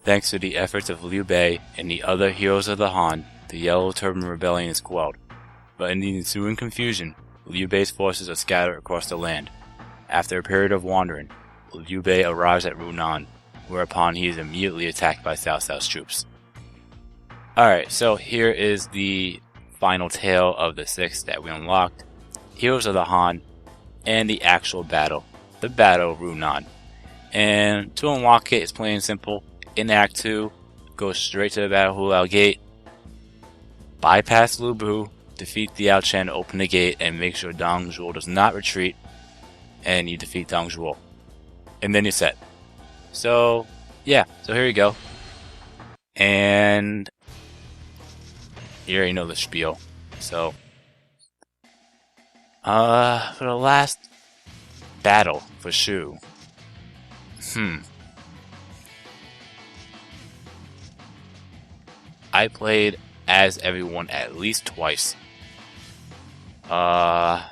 Thanks to the efforts of Liu Bei and the other heroes of the Han, the Yellow Turban Rebellion is quelled. But in the ensuing confusion, Liu Bei's forces are scattered across the land. After a period of wandering, Liu Bei arrives at Ru Nan, whereupon he is immediately attacked by Cao Cao's troops. Alright, so here is the final tale of the 6 that we unlocked. Heroes of the Han, and the actual battle. The Battle of Ru Nan. And to unlock it, it's plain and simple. In Act 2, go straight to the Battle of Hulao Gate, bypass Lu Bu, defeat the Yao Chen, open the gate, and make sure Dong Zhuo does not retreat, and you defeat Dong Zhuo. And then you're set. So, yeah, so here you go. And you already know the spiel. So, for the last battle for Shu, I played as everyone at least twice. I'm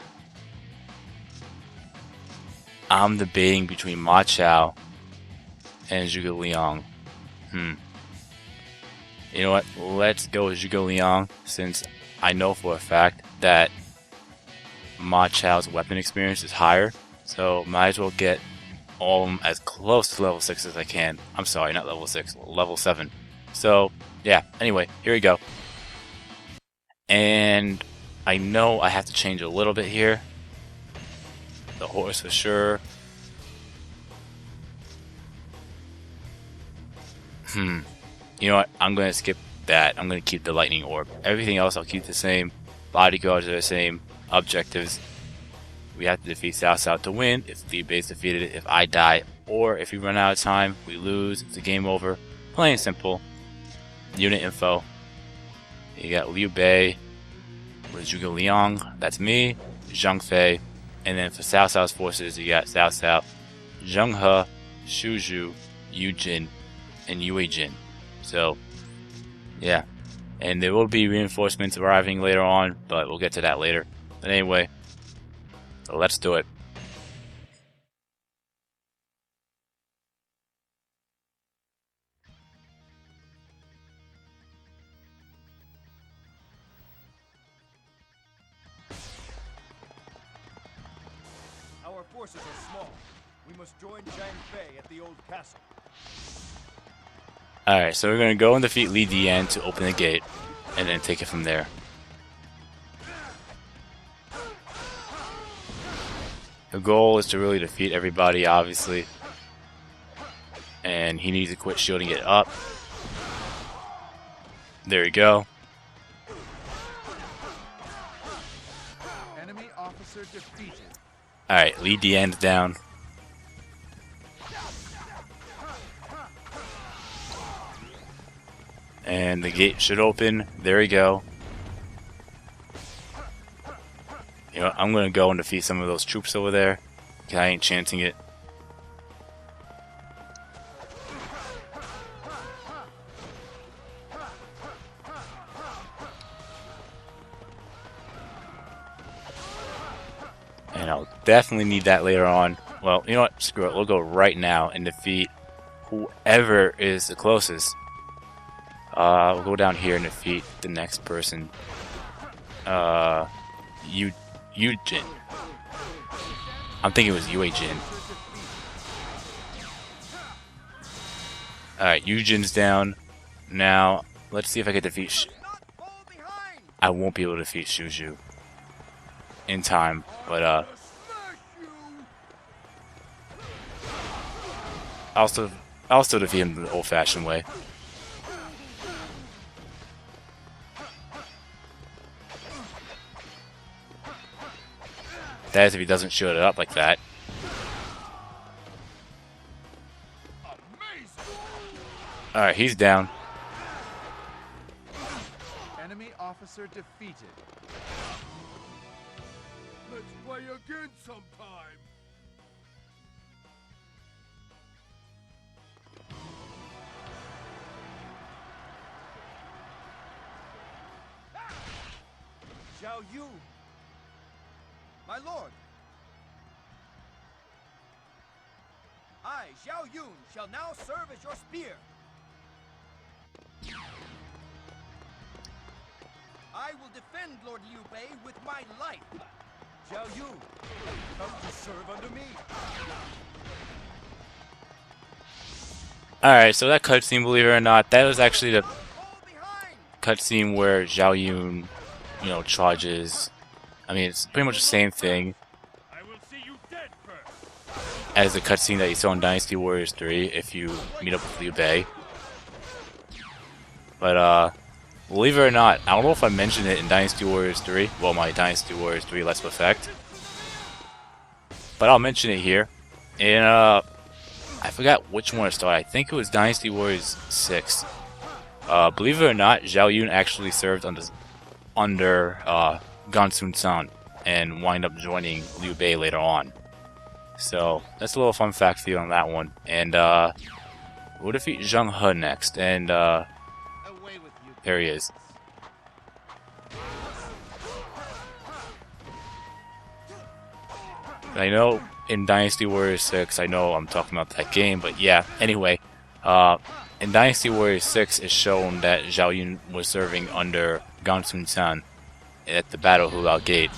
debating between Ma Chao and Zhuge Liang. You know what? Let's go with Zhuge Liang, since I know for a fact that Ma Chao's weapon experience is higher. So might as well get all of them as close to level 6 as I can. I'm sorry, not level 6, level 7. So yeah, anyway, here we go. And I know I have to change a little bit here. The horse for sure. You know what? I'm going to skip that. I'm going to keep the lightning orb. Everything else I'll keep the same. Bodyguards are the same. Objectives. We have to defeat Cao Cao to win. If Liu Bei's defeated, if I die, or if we run out of time, we lose. It's a game over. Plain and simple. Unit info. You got Liu Bei with Zhuge Liang. That's me. Zhang Fei. And then for Cao Cao's forces, you got Cao Cao, Zheng He, Xu Zhu, Yu Jin, and Yue Jin. So, yeah. And there will be reinforcements arriving later on, but we'll get to that later. But anyway, so let's do it. Our forces are small. We must join Zhang Fei at the old castle. Alright, so we're going to go and defeat Li Dian to open the gate, and then take it from there. The goal is to really defeat everybody, obviously. And he needs to quit shielding it up. There we go. Enemy officer defeated. Alright, Li Dian's down. And the gate should open. There we go. You know, I'm gonna go and defeat some of those troops over there. I ain't chancing it. And I'll definitely need that later on. Well, you know what? Screw it. We'll go right now and defeat whoever is the closest. We'll go down here and defeat the next person. Yu Jin. I'm thinking it was Yue Jin. Alright, Yu Jin's down. Now, let's see if I can defeat I won't be able to defeat Xu Zhu in time, but I'll still defeat him the old-fashioned way. That is if he doesn't shield it up like that. Alright, he's down. Enemy officer defeated. Let's play again sometime. Zhao Yu, my lord. I, Zhao Yun, shall now serve as your spear. I will defend Lord Liu Bei with my life. Zhao Yun, come to serve under me. Alright, so that cutscene, believe it or not, that was actually the Fall behind. cutscene where Zhao Yun, you know, charges. I mean, it's pretty much the same thing I will see you dead first. as the cutscene that you saw in Dynasty Warriors 3 if you meet up with Liu Bei. But, believe it or not, I don't know if I mentioned it in Dynasty Warriors 3, well, my Dynasty Warriors 3 Let's Perfect, but I'll mention it here. And, I forgot which one it started. I think it was Dynasty Warriors 6. Believe it or not, Zhao Yun actually served under Gansun San and wind up joining Liu Bei later on. So that's a little fun fact for you on that one. And we'll defeat Zheng He next, and Away with you. there he is. I know in Dynasty Warriors 6, I know I'm talking about that game, but yeah, anyway, in Dynasty Warriors 6, it's shown that Zhao Yun was serving under Gansun San at the Battle of Hulao Gate,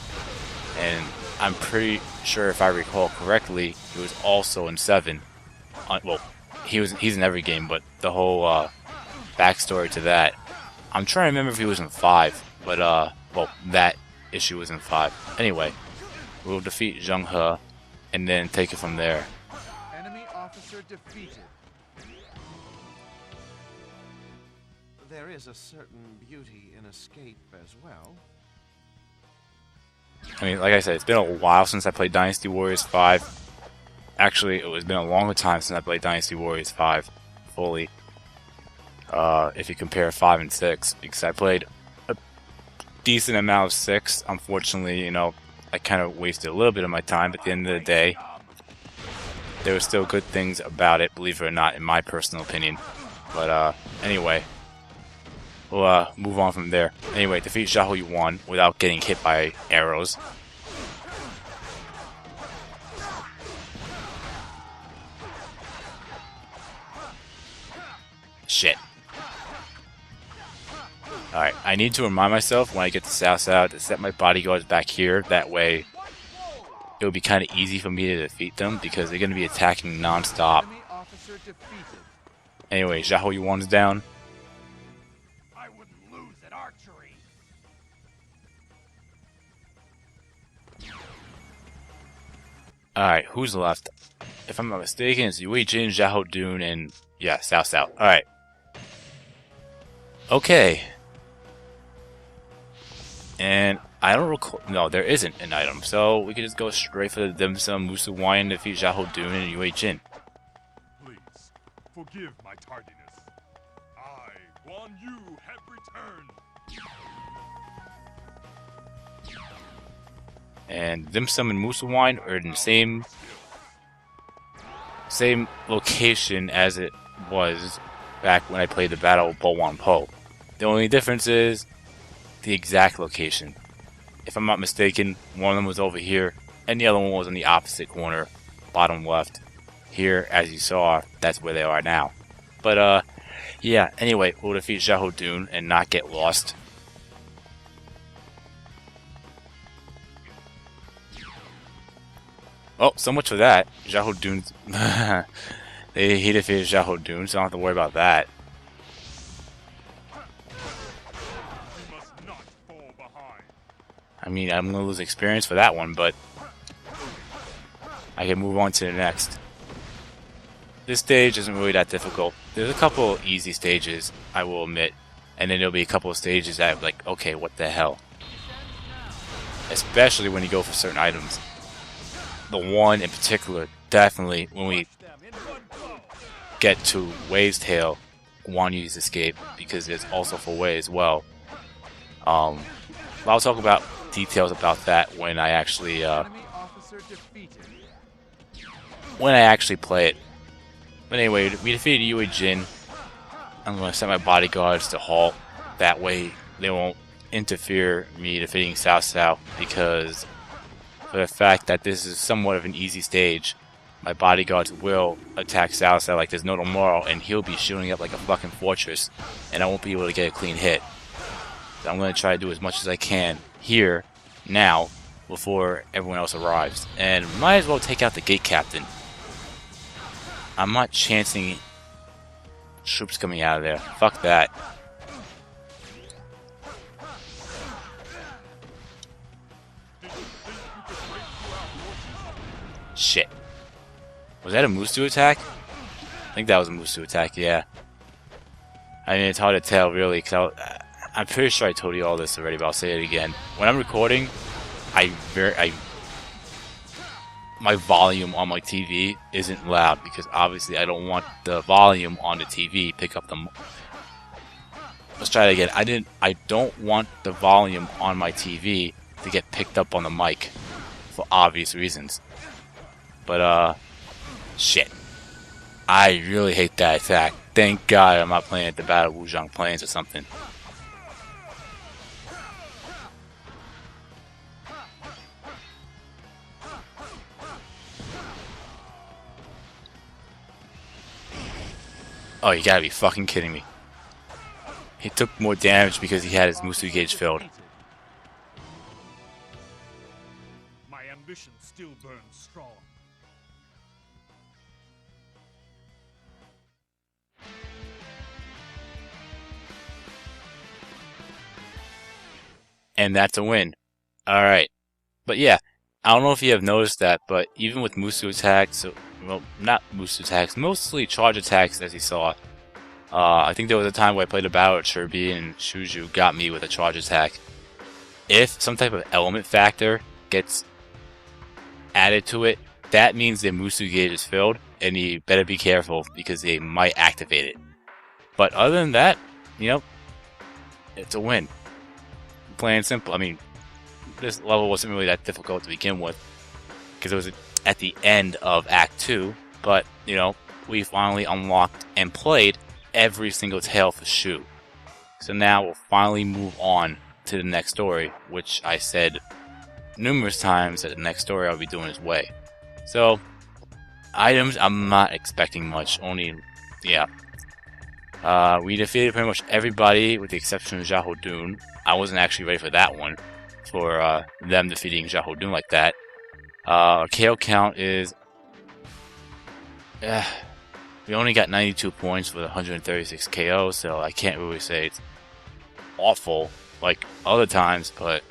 and I'm pretty sure if I recall correctly, he was also in 7. Well, he's in every game, but the whole backstory to that, I'm trying to remember if he was in 5, but well, that issue was in 5. Anyway, we'll defeat Zheng He and then take it from there. Enemy officer defeated. There is a certain beauty in escape as well. I mean, like I said, it's been a while since I played Dynasty Warriors 5. Actually, it's been a longer time since I played Dynasty Warriors 5 fully. If you compare 5 and 6, because I played a decent amount of 6. Unfortunately, you know, I kind of wasted a little bit of my time, but at the end of the day, there were still good things about it, believe it or not, in my personal opinion. But anyway, we'll move on from there. Anyway, defeat Zhao Yuan without getting hit by arrows. Shit. Alright, I need to remind myself when I get to South South to set my bodyguards back here. That way, it will be kind of easy for me to defeat them because they're going to be attacking non-stop. Enemy officer defeated. Anyway, Zhao Yuan's down. I wouldn't lose at archery. Alright, who's left? If I'm not mistaken, it's Yui Jin, Zhao Dun, and yeah, South South. Alright. Okay. And I don't recall. No, there isn't an item, so we can just go straight for the dim sum, Musu Wine, defeat Zhao Dun, and Yui Jin. Please, forgive my tardiness. I, Guan Yu, have returned. And dim sum and Musu Wine are in the same location as it was back when I played the battle of Bo Wan Po. The only difference is the exact location. If I'm not mistaken, one of them was over here, and the other one was in the opposite corner, bottom left. Here, as you saw, that's where they are now. But, yeah, anyway, we'll defeat Zhao Dun and not get lost. Oh, so much for that. Zhao Dun's... he defeated Zhao Dun, so I don't have to worry about that. You must not fall behind. I mean, I'm going to lose experience for that one, but I can move on to the next. This stage isn't really that difficult. There's a couple of easy stages, I will admit, and then there'll be a couple of stages that I'm like, okay, what the hell? Especially when you go for certain items. The one in particular, definitely, when we get to Wei's Tail, Guan Yu's escape, because it's also for Wei as well. I'll talk about details about that when I actually Enemy officer defeated. play it. But anyway, we defeated Yui Jin. I'm going to set my bodyguards to halt. That way they won't interfere me defeating Cao Cao, because for the fact that this is somewhat of an easy stage, my bodyguards will attack Cao Cao like there's no tomorrow, and he'll be shooting up like a fucking fortress, and I won't be able to get a clean hit. So I'm going to try to do as much as I can here, now, before everyone else arrives. And might as well take out the gate captain. I'm not chancing troops coming out of there. Fuck that. Shit. Was that a Musu attack? I think that was a Musu attack, yeah. I mean, it's hard to tell, really, because I'm pretty sure I told you all this already, but I'll say it again. When I'm recording, my volume on my TV isn't loud, because obviously I don't want the volume on the TV pick up the... Let's try it again. I don't want the volume on my TV to get picked up on the mic, for obvious reasons. But, shit. I really hate that attack. Thank God I'm not playing at the Battle of Wuzhong Plains or something. Oh, you gotta be fucking kidding me. He took more damage because he had his Musu gauge filled. My ambition still burns strong. And that's a win. Alright. But yeah, I don't know if you have noticed that, but even with Musu attacks, well, not Musu attacks, mostly charge attacks as you saw. I think there was a time where I played a battle at Shirby and Shuju got me with a charge attack. If some type of element factor gets added to it, that means the Musu gauge is filled, and you better be careful because they might activate it. But other than that, you know, it's a win. Plain and simple. I mean, this level wasn't really that difficult to begin with because it was at the end of Act 2, but, you know, we finally unlocked and played every single tale for Shu. So now we'll finally move on to the next story, which I said numerous times that the next story I'll be doing his way. So, items, I'm not expecting much, only, yeah. We defeated pretty much everybody with the exception of Xiahou Dun. I wasn't actually ready for that one, for them defeating Xiahou Dun like that. Our KO count is... we only got 92 points with 136 KO, so I can't really say it's awful like other times, but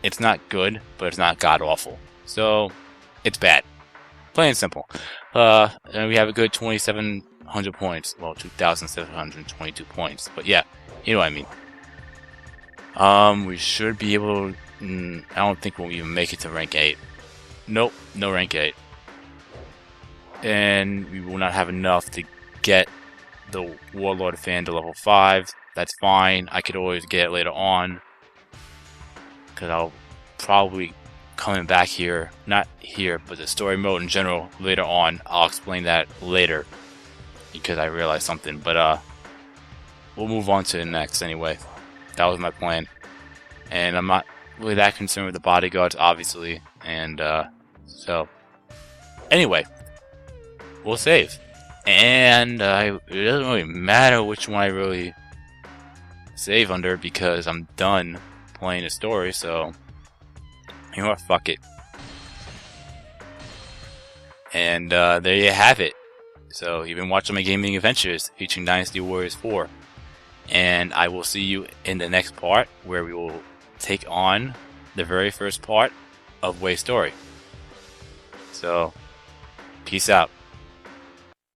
it's not good, but it's not god-awful. So, it's bad. Plain and simple. And we have a good 2,700 points. Well, 2,722 points. But yeah, you know what I mean. We should be able to... I don't think we'll even make it to rank 8. Nope, no rank 8. And we will not have enough to get the Warlord fan to level 5. That's fine. I could always get it later on. Because I'll probably coming back here. Not here, but the story mode in general later on. I'll explain that later. Because I realized something. But we'll move on to the next anyway. That was my plan. And I'm not really that concerned with the bodyguards, obviously. And so... Anyway. We'll save. And it doesn't really matter which one I really save under because I'm done playing the story, so you know what, fuck it. And there you have it. So you've been watching my gaming adventures featuring Dynasty Warriors 4. And I will see you in the next part where we will take on the very first part of Wei Story. So, peace out.